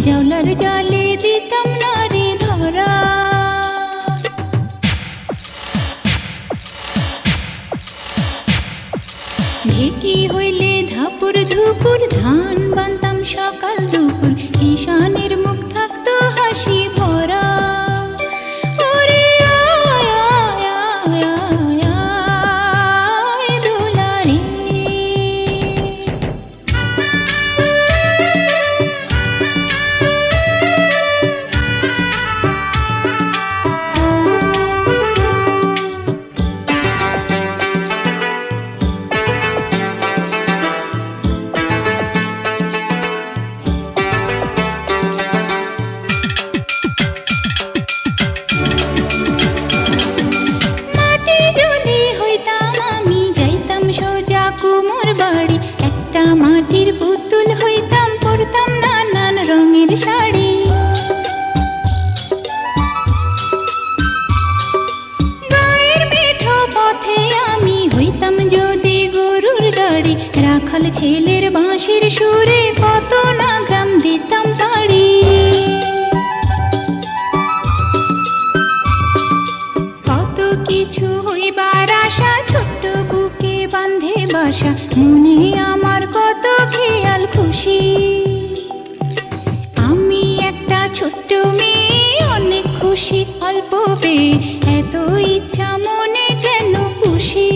জাউলার জালে দিতাম নারী ধরা। ঢেকি হইলে ধাপুর ধুপুর ধান বানতাম সকাল দুপুর, ঈশানের মুখ থাকতো হাসি ভরা। ওরে আয় আয় আয় আয় আয় দুলারে। মাটির পুতুল হইতাম, পরতাম নানান রঙের শাড়ি। গায়ের মেঠো পথে আমি হইতাম যদি গরুর গাড়ি, রাখাল ছেলের বাঁশির সুরে কত না গ্রাম দিতাম পাড়ি। কত কিছু হইবার আশা, ছোট্ট বুকে বাঁধে বাসা, মনে আমার কত খেয়াল খুশি। আমি একটা ছোট্ট মেয়ে, অনেক খুশি অল্প পেয়ে, এত ইচ্ছা মনে কেন পুষি।